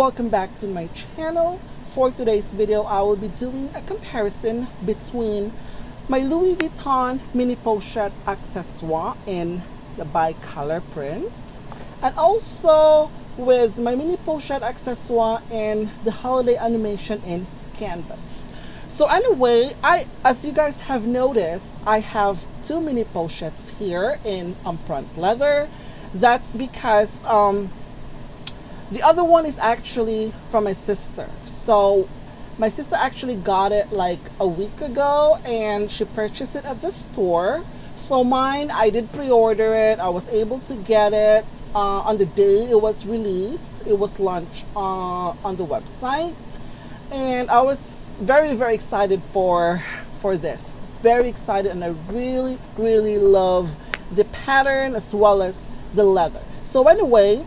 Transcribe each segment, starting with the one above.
welcome back to my channel. For today's video, I will be doing a comparison between my Louis Vuitton Mini Pochette Accessoire in the Bicolor print, and also with my Mini Pochette Accessoire in the holiday animation in canvas. So anyway, as you guys have noticed, I have two mini pochettes here in Empreinte leather. That's because the other one is actually from my sister. So my sister actually got it like a week ago and she purchased it at the store. So mine, I did pre-order it. I was able to get it on the day it was released. It was launched on the website. And I was very, very excited for this. Very excited, and I really, really love the pattern as well as the leather. So anyway,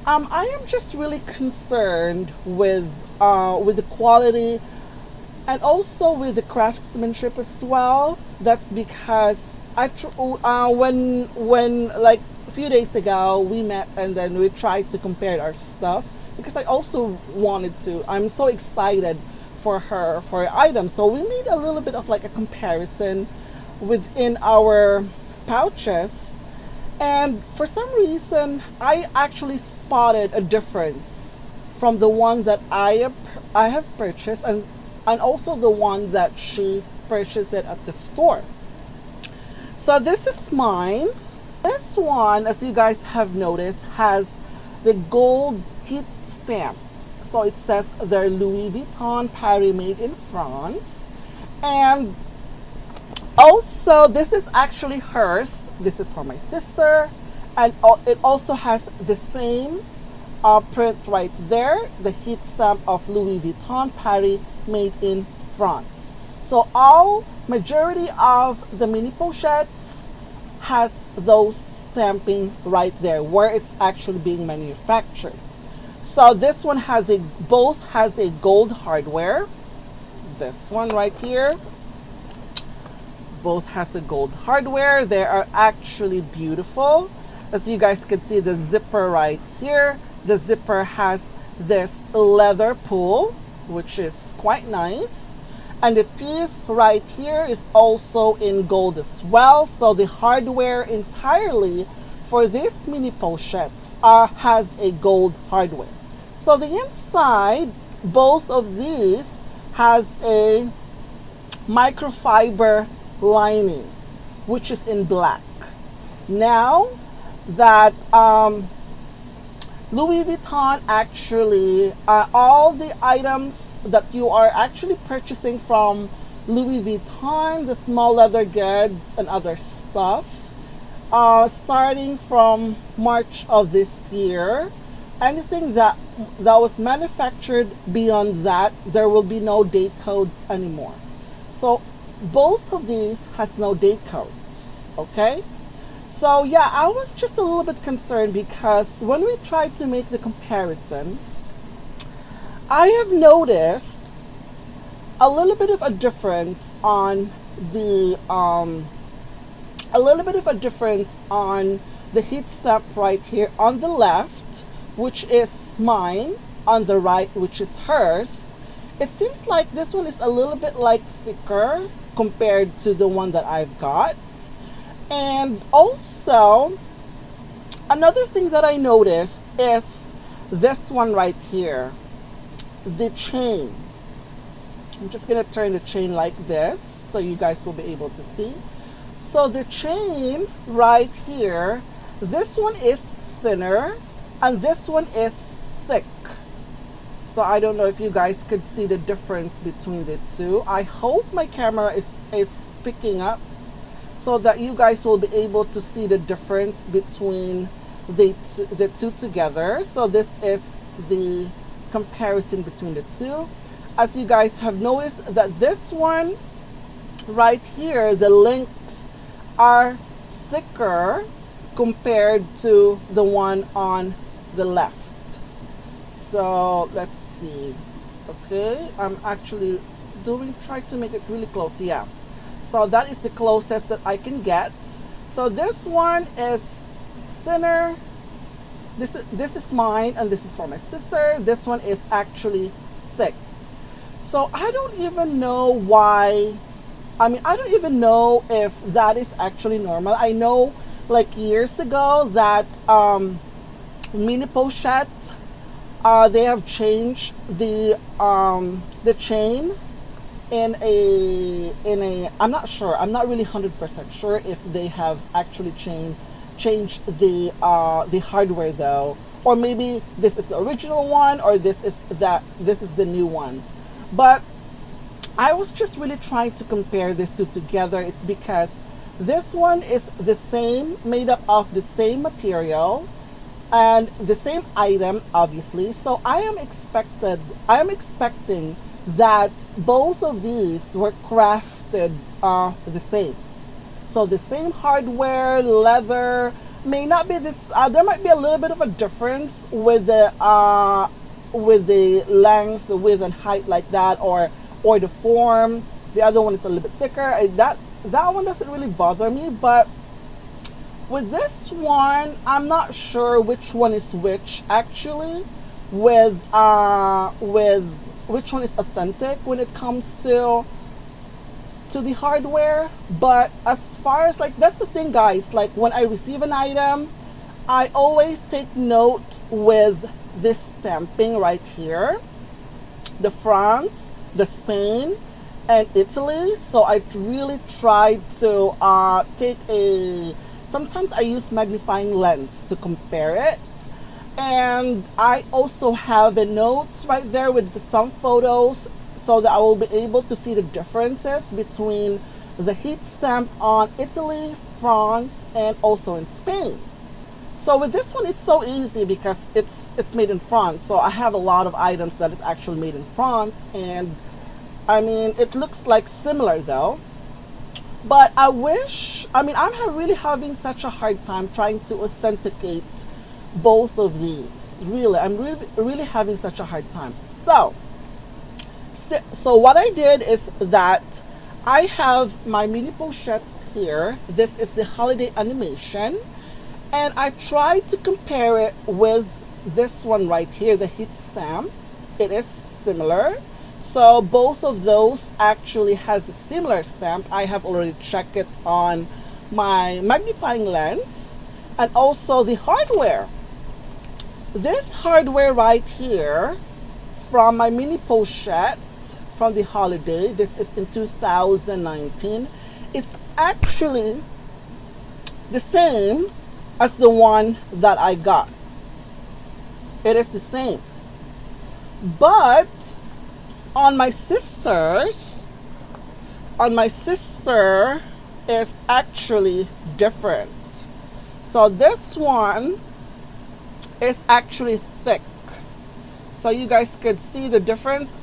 I am just really concerned with the quality and also with the craftsmanship as well. That's because when like a few days ago we met and then we tried to compare our stuff, because I also wanted to. I'm so excited for her items. So we made a little bit of like a comparison within our pouches. And for some reason, I actually spotted a difference from the one that I have purchased and also the one that she purchased it at the store. So this is mine. This one, as you guys have noticed, has the gold heat stamp. So it says they're Louis Vuitton Paris made in France. And also, this is actually hers. This is for my sister. And it also has the same print right there. The heat stamp of Louis Vuitton Paris made in France. So majority of the mini pochettes has those stamping right there where it's actually being manufactured. So this one both has a gold hardware. This one right here both has a gold hardware. They are actually beautiful. As you guys can see, the zipper right here, the zipper has this leather pull, which is quite nice. And the teeth right here is also in gold as well. So the hardware entirely for these mini pochettes has a gold hardware. So the inside, both of these has a microfiber lining, which is in black. Now that Louis Vuitton actually, all the items that you are actually purchasing from Louis Vuitton, the small leather goods and other stuff, starting from March of this year, anything that was manufactured beyond that, there will be no date codes anymore. So both of these has no date codes, okay? So yeah, I was just a little bit concerned because when we tried to make the comparison, I have noticed a little bit of a difference on the heat stamp right here on the left, which is mine, on the right, which is hers. It seems like this one is a little bit like thicker compared to the one that I've got. And also, another thing that I noticed is this one right here, the chain. I'm just going to turn the chain like this so you guys will be able to see. So the chain right here, this one is thinner and this one is thick. So I don't know if you guys could see the difference between the two. I hope my camera is picking up so that you guys will be able to see the difference between the two together. So this is the comparison between the two. As you guys have noticed that this one right here, the links are thicker compared to the one on the left. So let's see. Okay, I'm actually try to make it really close. Yeah, so that is the closest that I can get. So this one is thinner this is mine, and this is for my sister. This one is actually thick. So I don't even know why. I mean, I don't even know if that is actually normal. I know like years ago that Mini Pochette, they have changed the chain in a I'm not sure. I'm not really 100% sure if they have actually changed the hardware though, or maybe this is the original one, or this is the new one. But I was just really trying to compare these two together. It's because this one is the same, made up of the same material and the same item, obviously. So I am expecting that both of these were crafted the same. So the same hardware, leather, may not be this. There might be a little bit of a difference with the length, the width, and height, like that, or the form. The other one is a little bit thicker. That one doesn't really bother me, but with this one, I'm not sure which one is which actually. With which one is authentic when it comes to the hardware. But as far as, like, that's the thing, guys, like when I receive an item, I always take note with this stamping right here, the France, the Spain, and Italy. So I really try to sometimes I use magnifying lens to compare it. And I also have a notes right there with some photos, so that I will be able to see the differences between the heat stamp on Italy, France, and also in Spain. So with this one, it's so easy because it's made in France. So I have a lot of items that is actually made in France, and I mean, it looks like similar though. But I'm really having such a hard time trying to authenticate both of these. Really, I'm really having such a hard time. So what I did is that I have my mini pochettes here. This is the holiday animation, and I tried to compare it with this one right here, the heat stamp. It is similar. So both of those actually has a similar stamp. I have already checked it on my magnifying lens, and also the hardware. This hardware right here from my mini pochette from the holiday, this is in 2019, is actually the same as the one that I got. It is the same. But on my sister is actually different. So this one is actually thick. So you guys could see the difference.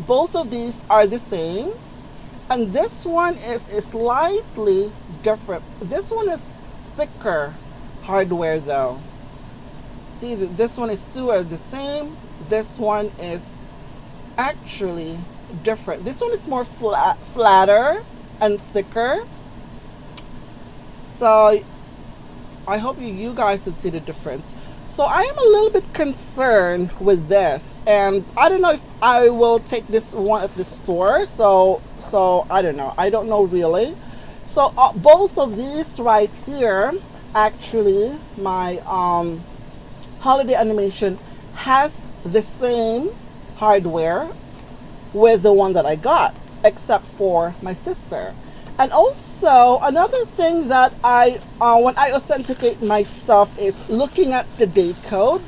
Both of these are the same, and this one is slightly different. This one is thicker hardware though. See, this one is two are the same. This one is actually different. This one is more flatter and thicker. So I hope you guys would see the difference. So I am a little bit concerned with this, and I don't know if I will take this one at the store. So I don't know. I don't know really. So both of these right here, actually, my holiday animation has the same hardware with the one that I got, except for my sister. And also another thing that I when I authenticate my stuff is looking at the date code.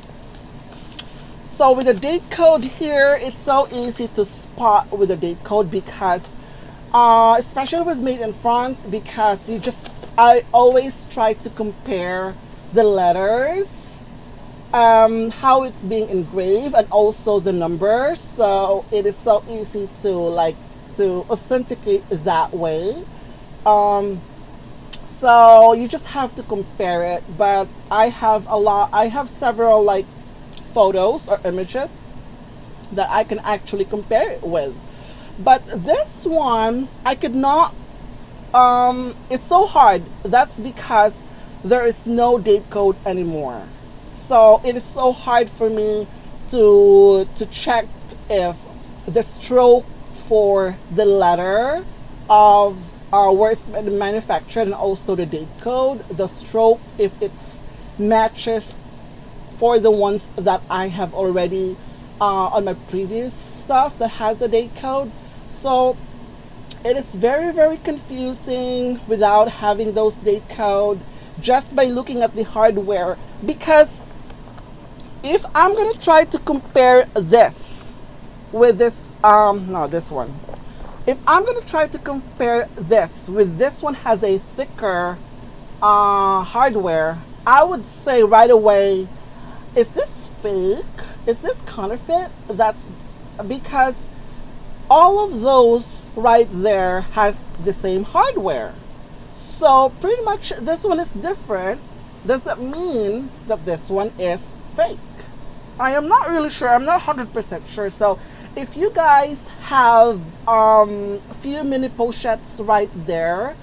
So with the date code here, it's so easy to spot with the date code, because especially with made in France, because I always try to compare the letters, how it's being engraved, and also the numbers. So it is so easy to authenticate that way. So you just have to compare it. But I have several like photos or images that I can actually compare it with. But this one, I could not, it's so hard. That's because there is no date code anymore. So it is so hard for me to check if the stroke for the letter of where it's manufactured, and also the date code, the stroke, if it's matches for the ones that I have already on my previous stuff that has a date code. So it is very, very confusing without having those date code, just by looking at the hardware. Because if I'm gonna try to compare this with this, no, this one. If I'm gonna try to compare this with this one, has a thicker hardware, I would say right away, is this fake? Is this counterfeit? That's because all of those right there has the same hardware. So pretty much this one is different. Does that mean that this one is fake? I am not really sure. I'm not 100% sure. So if you guys have a few mini pochettes right there,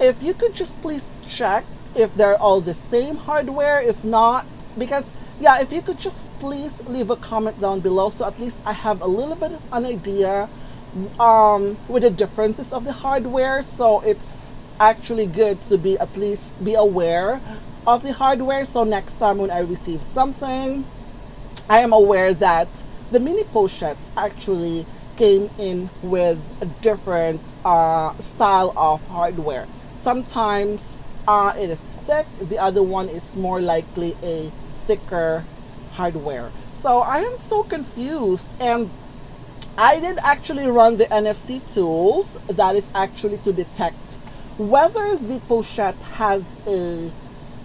if you could just please check if they're all the same hardware. If not, because yeah, if you could just please leave a comment down below, so at least I have a little bit of an idea with the differences of the hardware. So it's actually good to be at least be aware of the hardware, so next time when I receive something, I am aware that the mini pochettes actually came in with a different style of hardware. Sometimes it is thick, the other one is more likely a thicker hardware. So I am so confused, and I did actually run the NFC tools that is actually to detect whether the pochette has a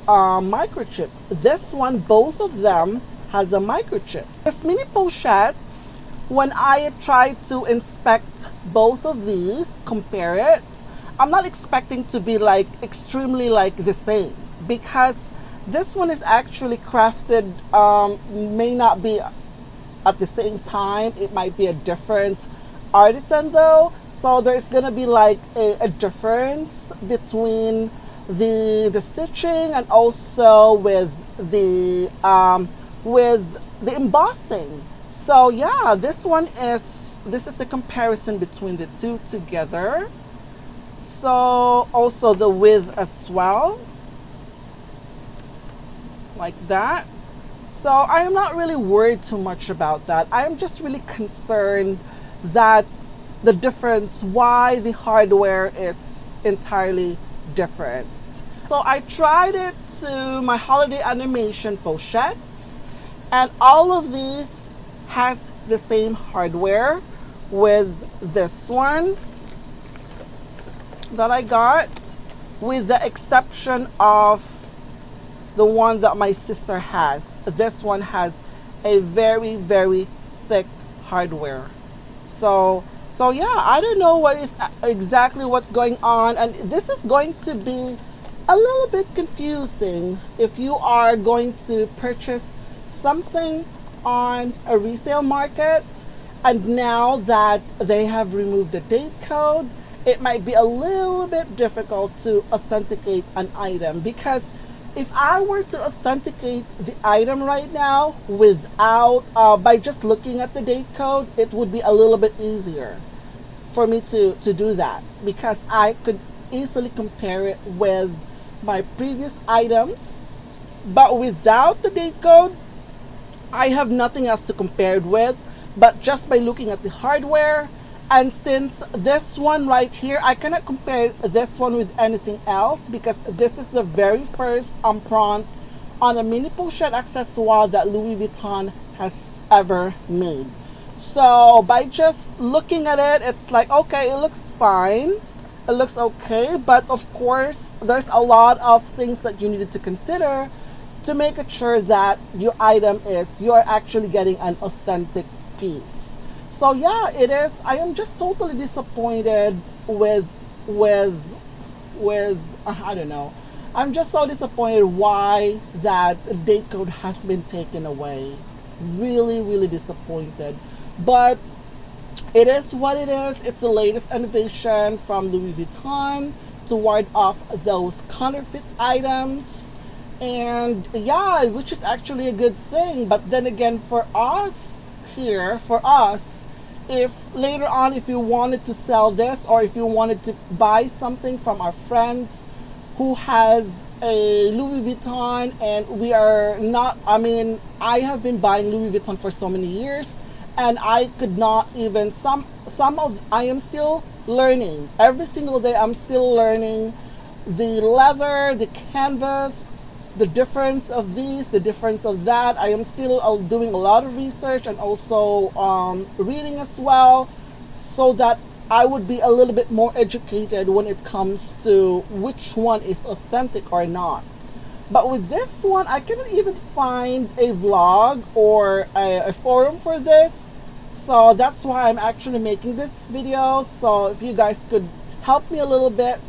microchip. This one, both of them has a microchip. This mini pochettes, when I try to inspect both of these, compare it, I'm not expecting to be like extremely like the same, because this one is actually crafted, may not be at the same time. It might be a different artisan though. So there's gonna be like a difference between the stitching, and also with the embossing. So yeah, this is the comparison between the two together. So also the width as well, like that. So I am not really worried too much about that. I am just really concerned that the difference, why the hardware is entirely different. So I tried it to my holiday animation pochettes, and all of these has the same hardware with this one that I got, with the exception of the one that my sister has. This one has a very, very thick hardware. So yeah, I don't know what is exactly what's going on, and this is going to be a little bit confusing if you are going to purchase something on a resale market, and now that they have removed the date code, it might be a little bit difficult to authenticate an item. Because if I were to authenticate the item right now without by just looking at the date code, it would be a little bit easier for me to do that, because I could easily compare it with my previous items. But without the date code, I have nothing else to compare it with but just by looking at the hardware. And since this one right here, I cannot compare this one with anything else, because this is the very first empreinte on a mini pochette accessoire that Louis Vuitton has ever made. So by just looking at it, it's like, okay, it looks fine, it looks okay, but of course there's a lot of things that you needed to consider to make it sure that your item is, you're actually getting an authentic piece. So yeah, it is. I am just totally disappointed with I don't know. I'm just so disappointed why that date code has been taken away. Really, really disappointed. But it is what it is. It's the latest innovation from Louis Vuitton to ward off those counterfeit items. And yeah, which is actually a good thing. But then again, for us here, for us, if later on, if you wanted to sell this, or if you wanted to buy something from our friends who has a Louis Vuitton, and we are not, I mean, I have been buying Louis Vuitton for so many years, and I could not even, I am still learning. Every single day I'm still learning the leather, the canvas, the difference of these, the difference of that. I am still doing a lot of research, and also reading as well, so that I would be a little bit more educated when it comes to which one is authentic or not. But with this one, I couldn't even find a vlog or a forum for this. So that's why I'm actually making this video. So if you guys could help me a little bit,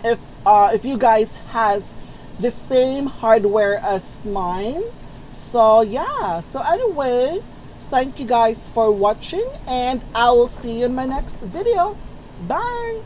if you guys has the same hardware as mine. So yeah, so anyway, thank you guys for watching, and I will see you in my next video. Bye.